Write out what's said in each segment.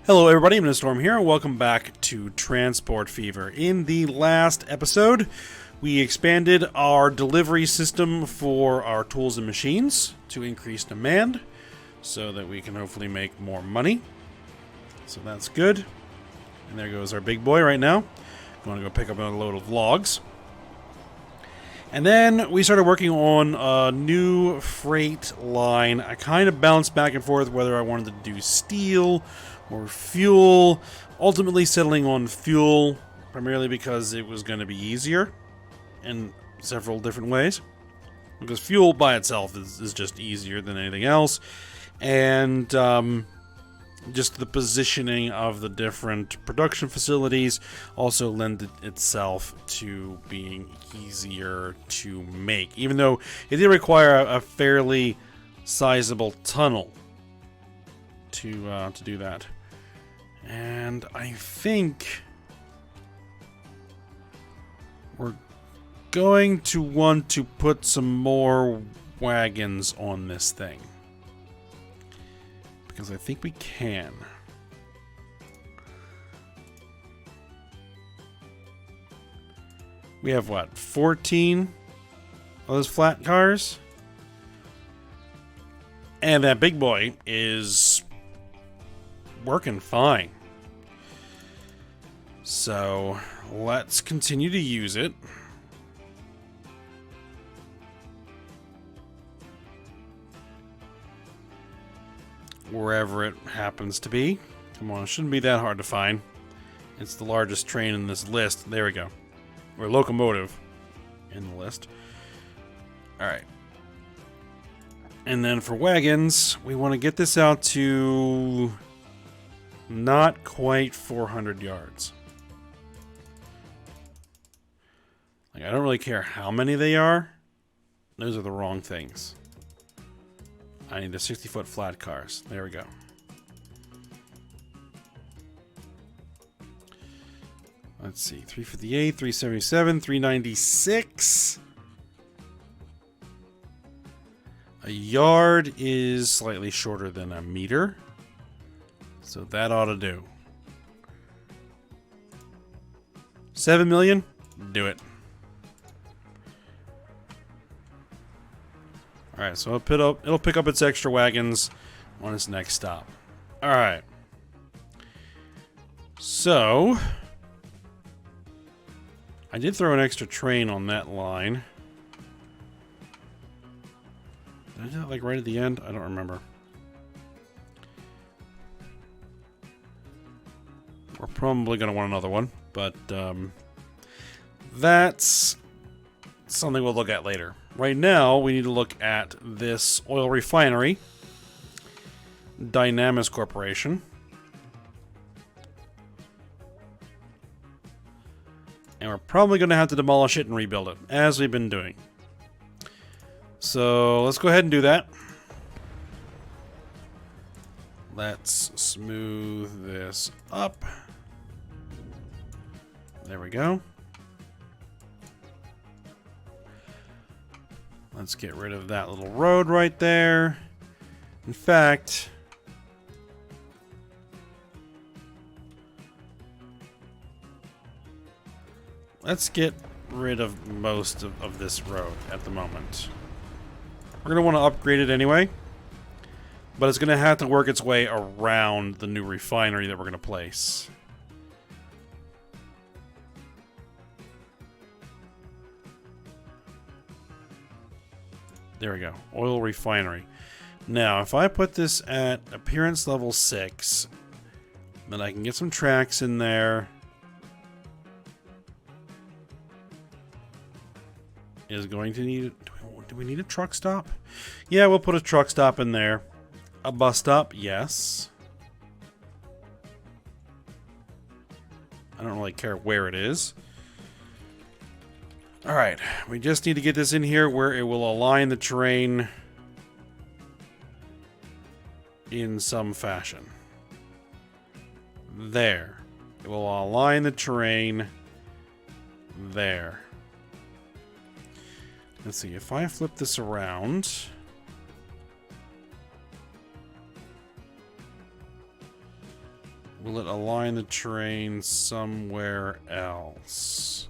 Hello everybody, I'm Storm here, and welcome back to Transport Fever. In the last episode, we expanded our delivery system for our tools and machines to increase demand, so that we can hopefully make more money. So that's good. And there goes our big boy right now. Going to go pick up another load of logs. And then we started working on a new freight line. I kind of bounced back and forth whether I wanted to do steel or fuel. Ultimately settling on fuel, primarily because it was going to be easier in several different ways. Because fuel by itself is just easier than anything else. And just the positioning of the different production facilities also lended itself to being easier to make, even though it did require a fairly sizable tunnel to do that. And I think we're going to want to put some more wagons on this thing, because I think we can. We have what, 14 of those flat cars? And that big boy is working fine. So let's continue to use it. Wherever it happens to be. Come on, it shouldn't be that hard to find. It's the largest train in this list. There we go. Or locomotive in the list. Alright. And then for wagons, we want to get this out to not quite 400 yards. Like, I don't really care how many they are. Those are the wrong things. I need the 60-foot flat cars. There we go. Let's see. 358, 377, 396. A yard is slightly shorter than a meter, so that ought to do. 7 million? Do it. Alright, so it'll pick up its extra wagons on its next stop. Alright. So, I did throw an extra train on that line. Did I do that like right at the end? I don't remember. We're probably going to want another one, but that's something we'll look at later. Right now, we need to look at this oil refinery, Dynamis Corporation. And we're probably going to have to demolish it and rebuild it, as we've been doing. So, let's go ahead and do that. Let's smooth this up. There we go. Let's get rid of that little road right there. In fact, let's get rid of most of this road at the moment. We're going to want to upgrade it anyway, but it's going to have to work its way around the new refinery that we're going to place. There we go. Oil refinery. Now, if I put this at appearance level 6, then I can get some tracks in there. Is going to need... Do we need a truck stop? Yeah, we'll put a truck stop in there. A bus stop? Yes. I don't really care where it is. Alright, we just need to get this in here where it will align the terrain in some fashion. There. It will align the terrain there. Let's see, if I flip this around... Will it align the terrain somewhere else?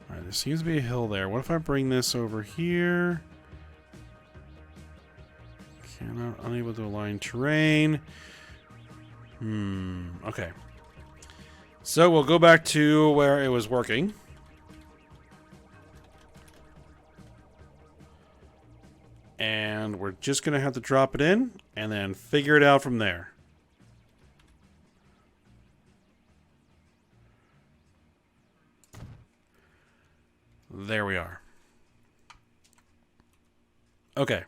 Alright, there seems to be a hill there. What if I bring this over here? Unable to align terrain. Okay. So we'll go back to where it was working. And we're just going to have to drop it in and then figure it out from there. There we are. Okay.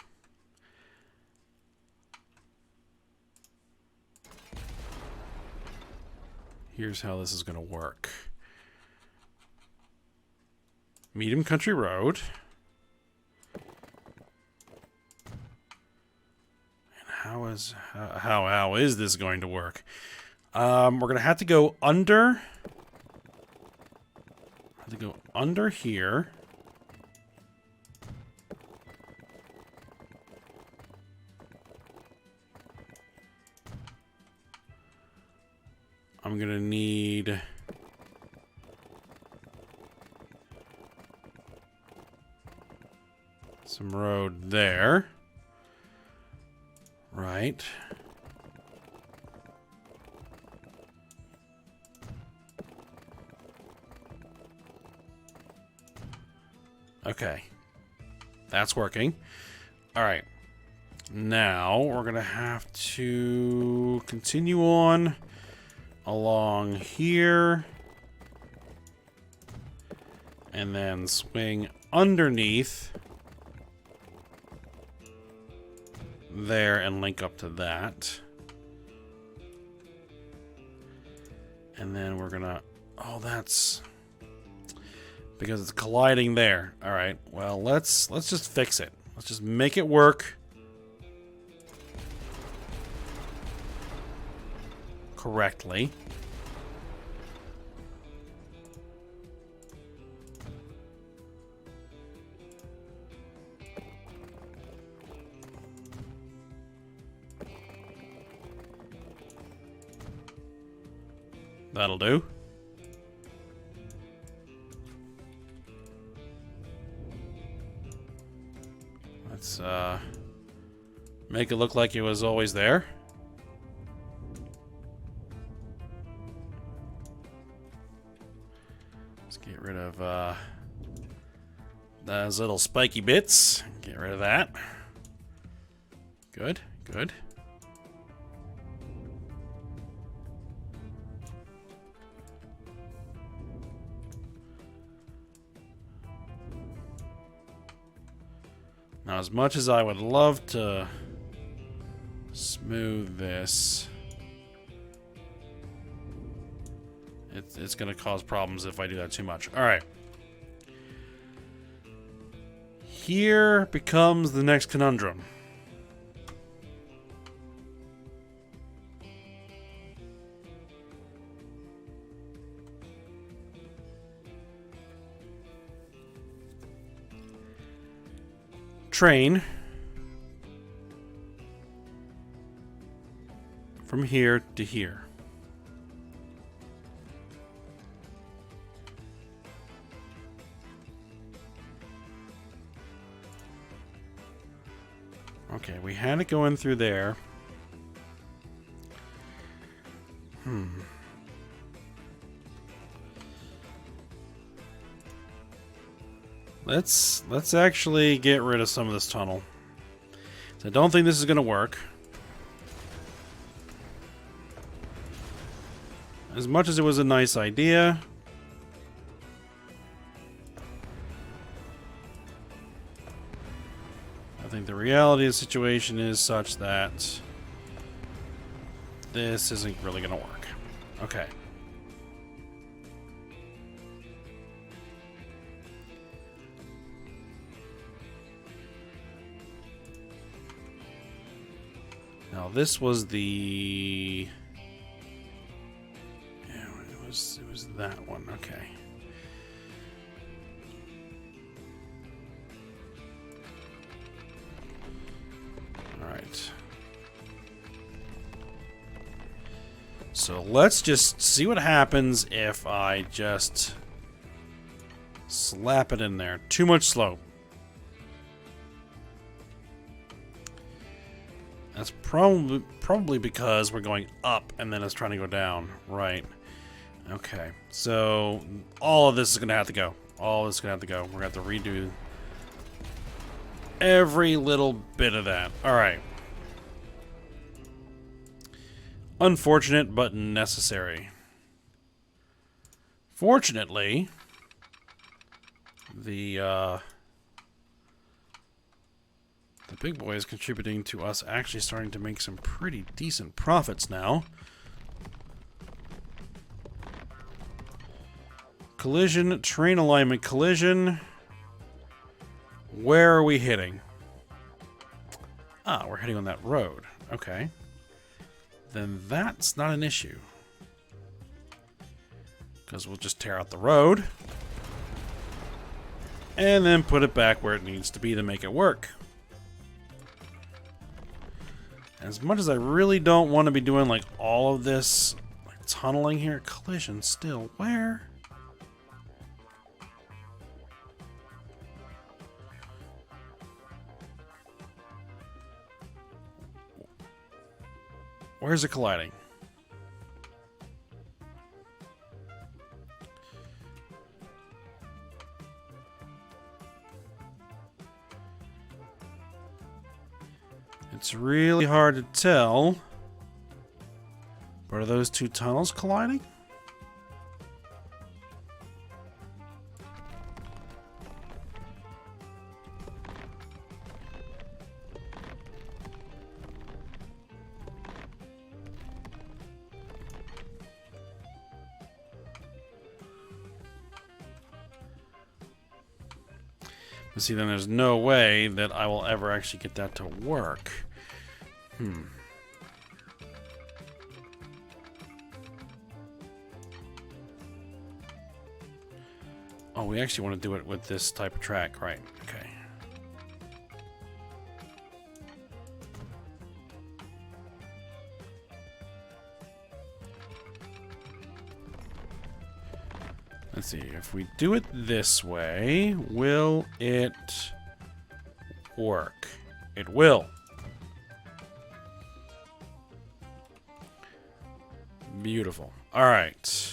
Here's how this is going to work. Medium Country Road. And how is this going to work? We're going to have to go under. Here. I'm gonna need some road there. Right. Okay. That's working. All right. Now we're gonna have to continue on along here and then swing underneath there and link up to that. And then we're gonna, oh, that's because it's colliding there. All right, well, let's just fix it. Let's just make it work correctly. That'll do. Let's make it look like it was always there. Let's get rid of those little spiky bits. Get rid of that. Good, good. Now, as much as I would love to smooth this, it's going to cause problems if I do that too much. All right. Here becomes the next conundrum. Train from here to here. Okay, we had it going through there. Let's actually get rid of some of this tunnel. So I don't think this is going to work. As much as it was a nice idea, I think the reality of the situation is such that this isn't really going to work. Okay. Now this was the... yeah, it was that one. Okay. So let's just see what happens if I just slap it in there. Too much slope. That's probably because we're going up and then it's trying to go down. Right. Okay. So all of this is going to have to go. All of this is going to have to go. We're going to have to redo every little bit of that. All right. Unfortunate, but necessary. Fortunately, the big boy is contributing to us actually starting to make some pretty decent profits now. Collision, train alignment, collision. Where are we hitting? Ah, we're hitting on that road. Okay. Then that's not an issue. Because we'll just tear out the road. And then put it back where it needs to be to make it work. As much as I really don't want to be doing like all of this like tunneling here, collision still, where? Where's it colliding? It's really hard to tell. But are those two tunnels colliding? See, then there's no way that I will ever actually get that to work. Oh, we actually want to do it with this type of track, right? Okay. Let's see, if we do it this way, will it work? It will. Beautiful. All right.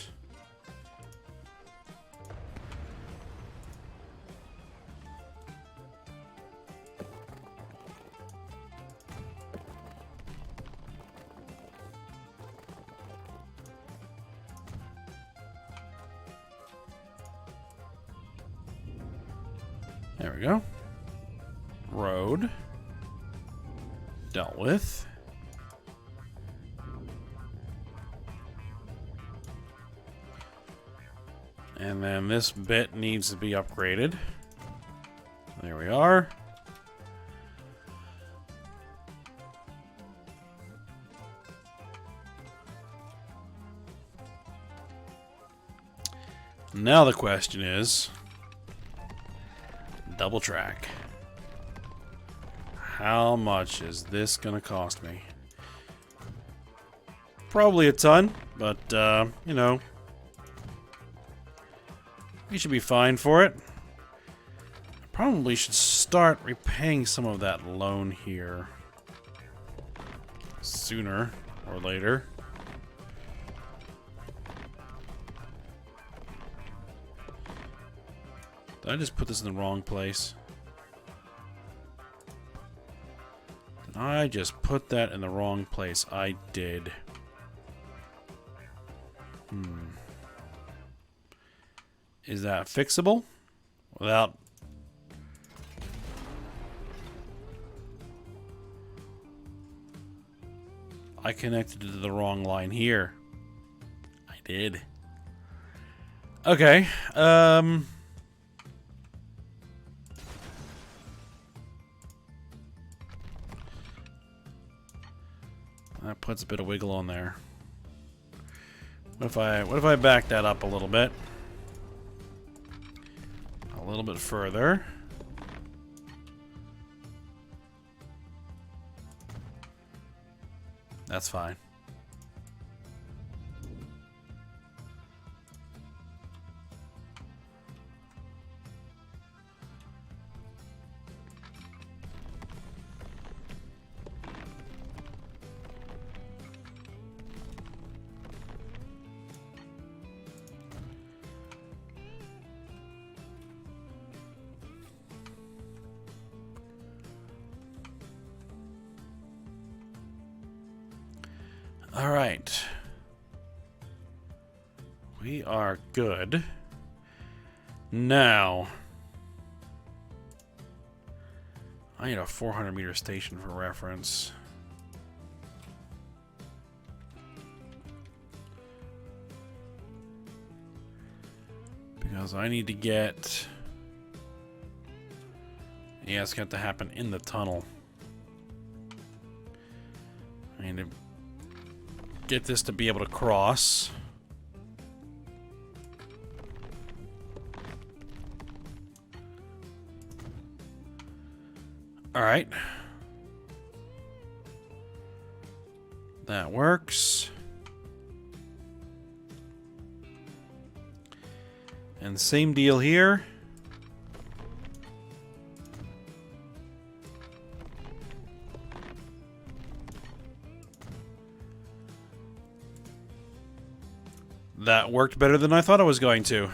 There we go. Road. Dealt with. And then this bit needs to be upgraded. There we are. Now the question is, double track. How much is this gonna cost me? Probably a ton, but you know, we should be fine for it. I probably should start repaying some of that loan here sooner or later. Did I just put this in the wrong place? Did I just put that in the wrong place? I did. Is that fixable? Without... I connected to the wrong line here. I did. Okay, that puts a bit of wiggle on there. What if I back that up a little bit? A little bit further. That's fine. All right. We are good. Now, I need a 400-meter station for reference. Because I need to get... Yeah, it's got to happen in the tunnel. I need to get this to be able to cross. Alright. That works. And same deal here. That worked better than I thought it was going to.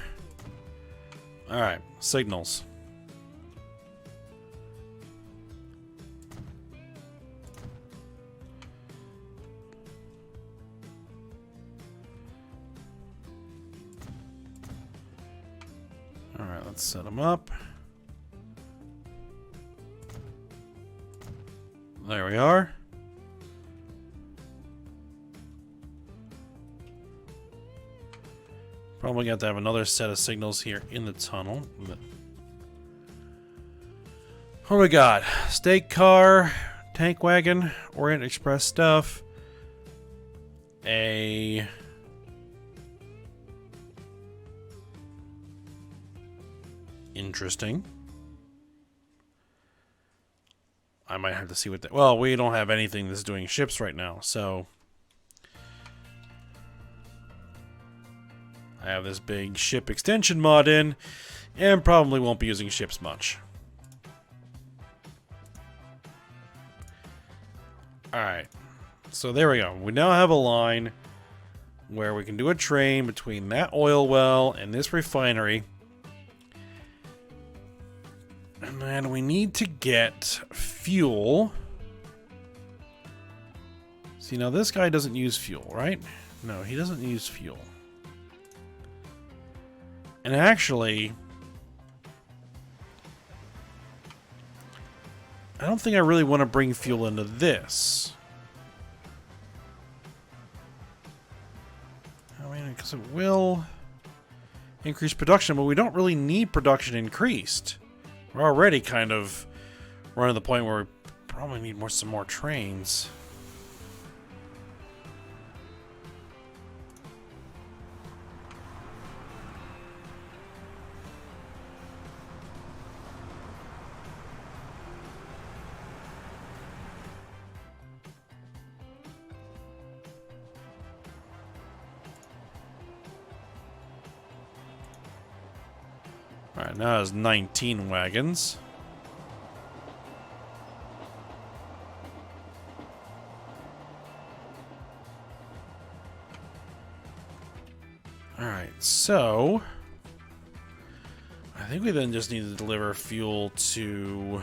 Alright, signals. Alright, let's set them up. There we are. Probably got to have another set of signals here in the tunnel. What do we got? Stake car, tank wagon, Orient Express stuff. A... Interesting. I might have to see what that... Well, we don't have anything that's doing ships right now, so... I have this big ship extension mod in, and probably won't be using ships much. Alright, so there we go. We now have a line where we can do a train between that oil well and this refinery. And then we need to get fuel. See, now this guy doesn't use fuel, right? No, he doesn't use fuel. And actually, I don't think I really want to bring fuel into this. I mean, because it will increase production, but we don't really need production increased. We're already kind of running to the point where we probably need some more trains. Alright, now there's 19 wagons. Alright, so... I think we then just need to deliver fuel to...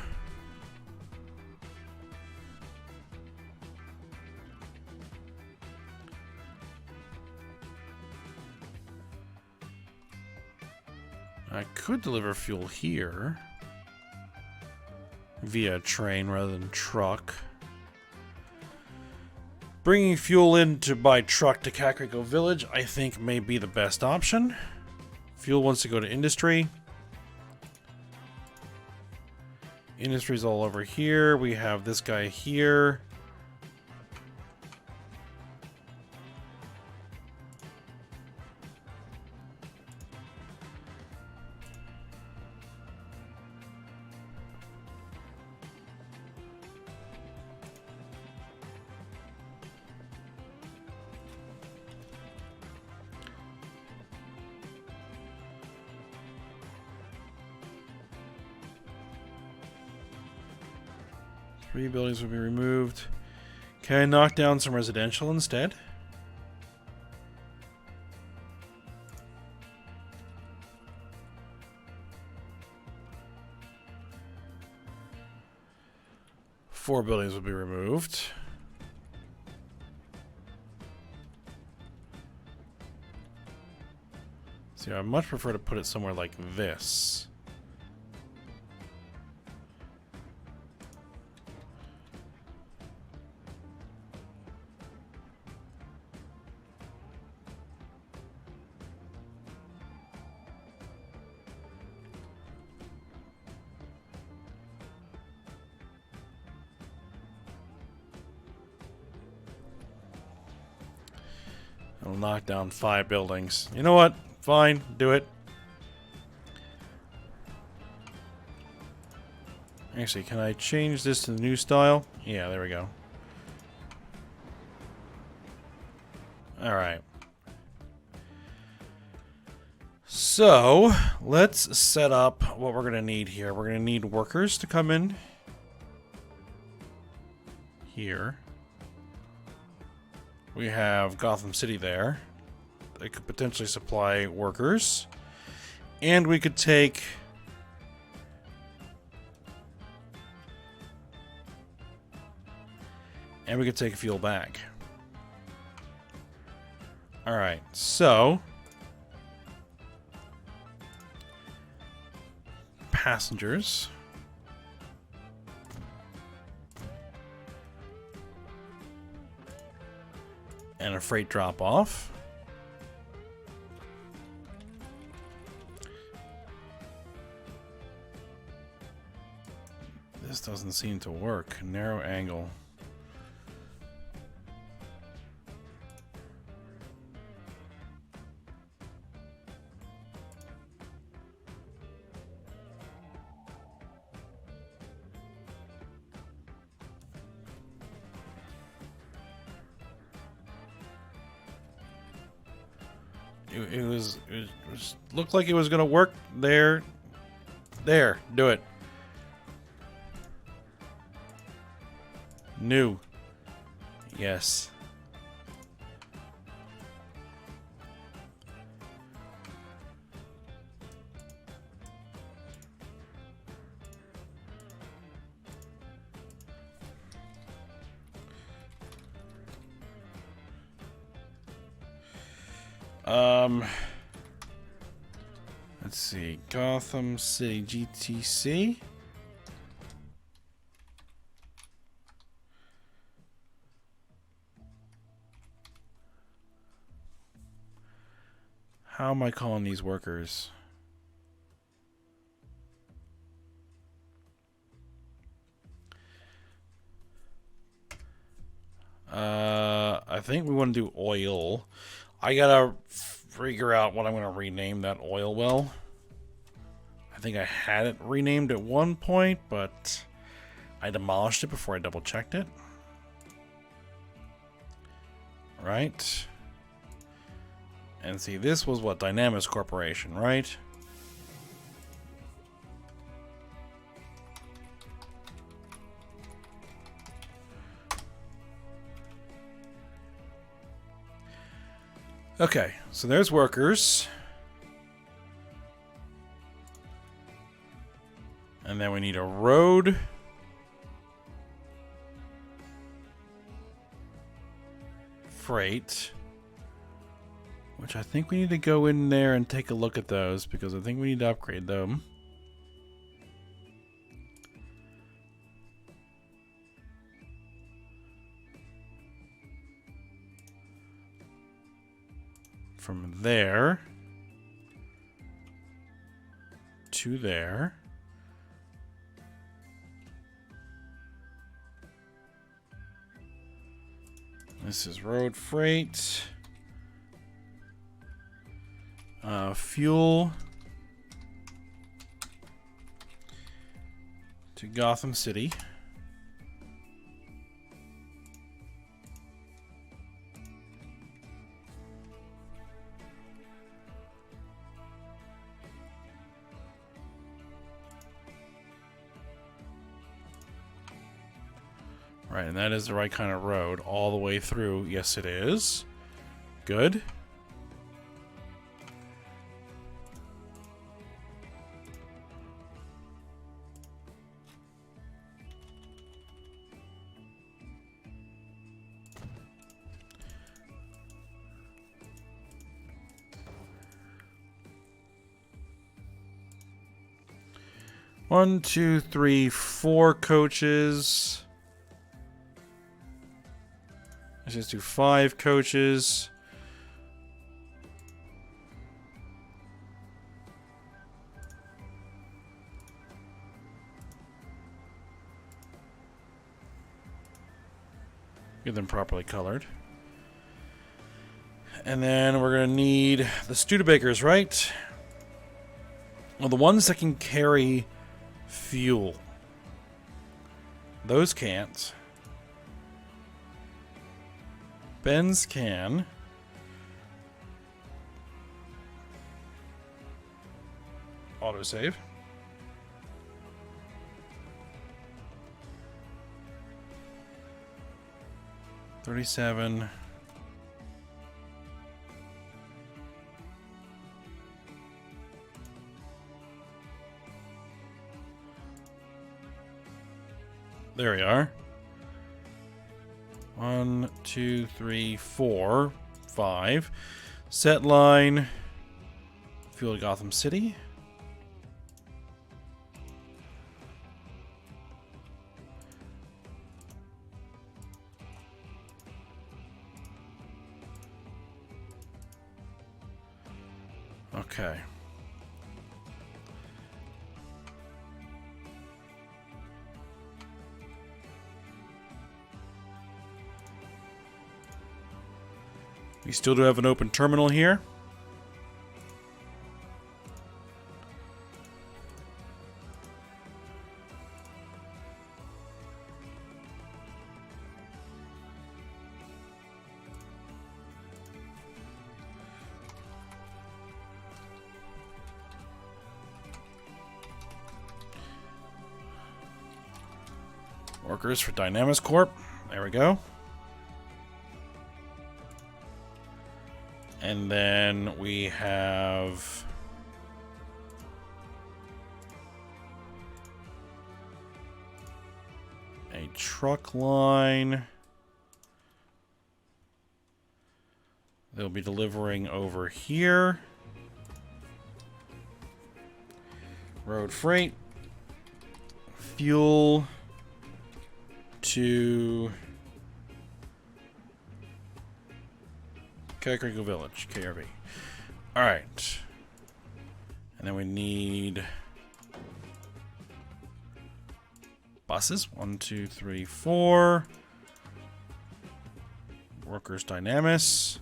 I could deliver fuel here via train rather than truck. Bringing fuel in by truck to Kakariko Village, I think, may be the best option. Fuel wants to go to industry. Industry's all over here. We have this guy here. Three buildings will be removed. Can I knock down some residential instead? Four buildings will be removed. See, I much prefer to put it somewhere like this. It'll knock down 5 buildings. You know what? Fine, do it. Actually, can I change this to the new style? Yeah, there we go. Alright. So, let's set up what we're going to need here. We're going to need workers to come in here. We have Gotham City there. They could potentially supply workers. And we could take... And we could take fuel back. Alright, so... Passengers... and a freight drop-off. This doesn't seem to work. Narrow angle. It looked like it was gonna work there. There, do it. New. Yes. Let's see. Gotham City GTC. How am I calling these workers? I think we want to do oil. I gotta figure out what I'm going to rename that oil well. I think I had it renamed at one point, but I demolished it before I double checked it. Right. And see, this was what? Dynamis Corporation, right? Okay, so there's workers. And then we need a road. Freight. Which I think we need to go in there and take a look at those, because I think we need to upgrade them. From there to there. This is road freight. Fuel to Gotham City. Right, and that is the right kind of road all the way through. Yes, it is. Good. 1, 2, 3, 4 coaches. Let's just do 5 coaches. Get them properly colored. And then we're going to need the Studebakers, right? Well, the ones that can carry fuel. Those can't. Ben's can. Autosave. $37. There we are. 1, 2, 3, 4, 5. Set line. Fuel to Gotham City. Okay. We still do have an open terminal here. Workers for Dynamis Corp. There we go. And then we have a truck line. They'll be delivering over here. Road freight. Fuel to Kakariko Village, KRV. Alright. And then we need buses. 1, 2, 3, 4. Workers Dynamis.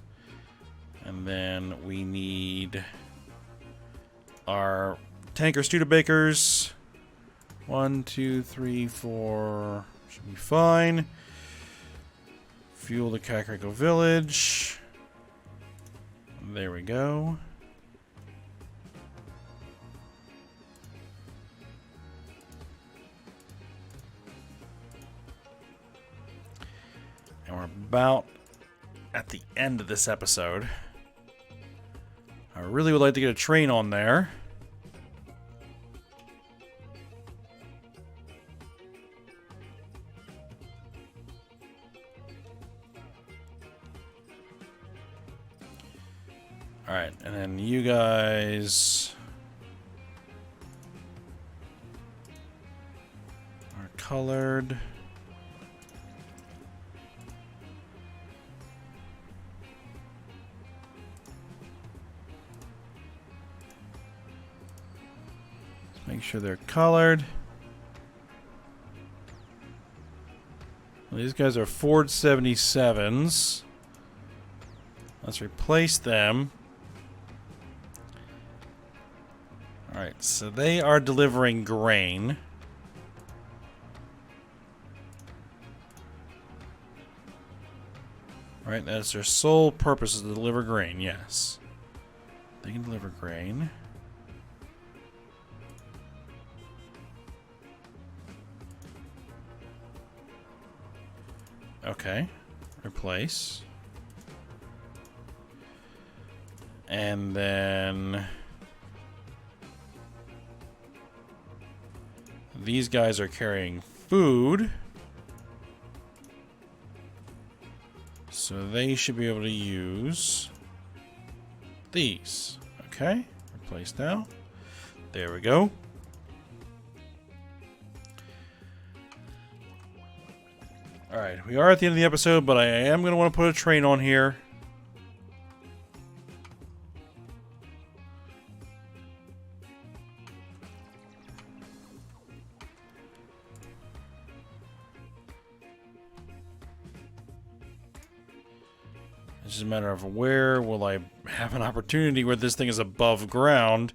And then we need our tanker Studebakers. 1, 2, 3, 4. Should be fine. Fuel to Kakariko Village. There we go. And we're about at the end of this episode. I really would like to get a train on there. Alright, and then you guys are colored. Let's make sure they're colored. Well, these guys are Ford 77s. Let's replace them. Alright, so they are delivering grain. Alright, that's their sole purpose, is to deliver grain, yes. They can deliver grain. Okay, replace. And then these guys are carrying food. So they should be able to use these. Okay, replace now. There we go. Alright, we are at the end of the episode, but I am going to want to put a train on here. It's just a matter of where will I have an opportunity where this thing is above ground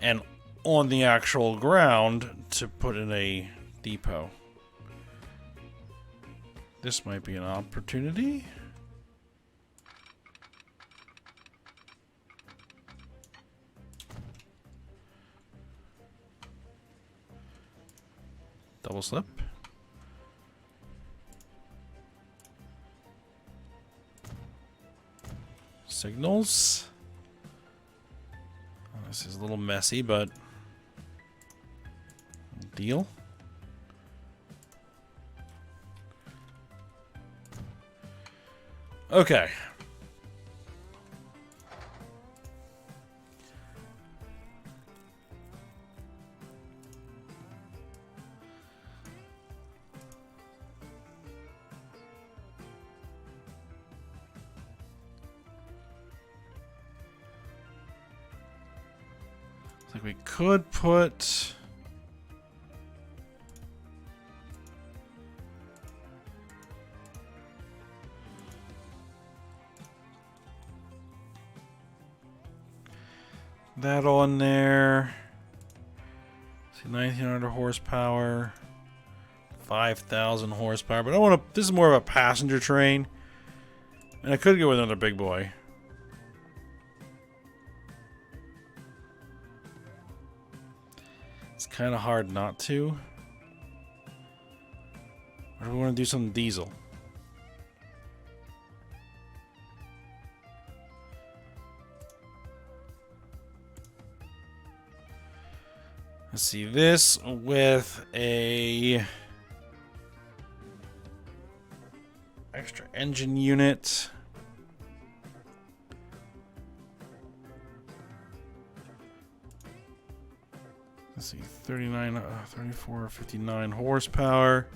and on the actual ground to put in a depot. This might be an opportunity. Double slip. Signals. Oh, this is a little messy, but deal. Okay. Looks like we could put that on there. See, 1900 horsepower, 5,000 horsepower. But I want to. This is more of a passenger train, and I could go with another big boy. It's kind of hard not to. Or do we want to do something diesel? Let's see, this with a extra engine unit. Let's see, 39, 34, 59 horsepower.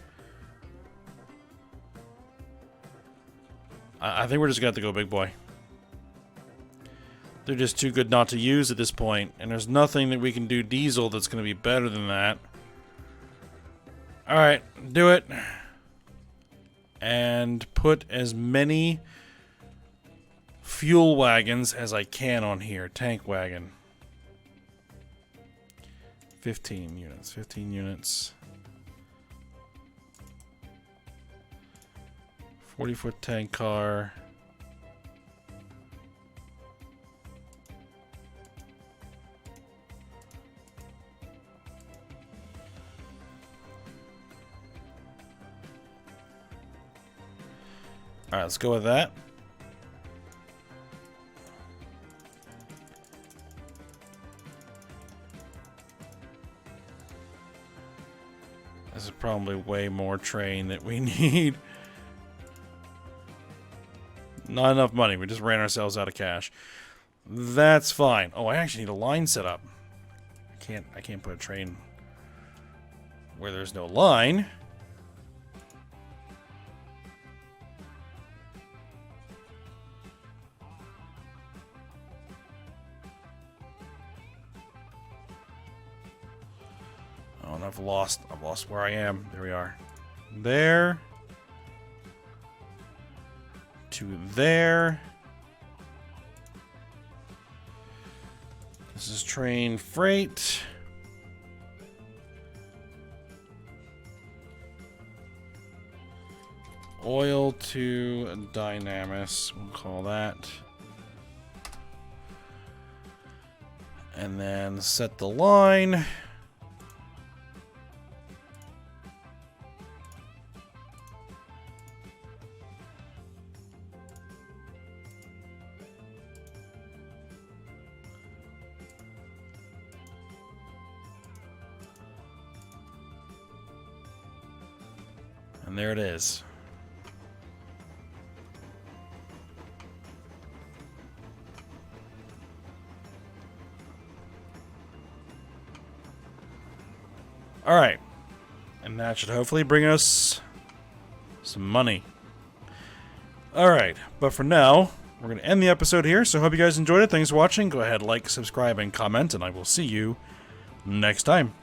I think we're just going to have to go big boy. They're just too good not to use at this point, and there's nothing that we can do diesel that's going to be better than that. Alright, do it. And put as many fuel wagons as I can on here. Tank wagon. 15 units. 15 units. 40-foot tank car. Alright, let's go with that. This is probably way more train that we need. Not enough money. We just ran ourselves out of cash. That's fine. Oh, I actually need a line set up. I can't put a train where there's no line. Oh, and I've lost where I am. There we are. There. To there. This is train freight. Oil to Dynamis, we'll call that. And then set the line. And there it is. All right. And that should hopefully bring us some money. Alright, but for now, we're going to end the episode here, so I hope you guys enjoyed it. Thanks for watching. Go ahead, like, subscribe, and comment, and I will see you next time.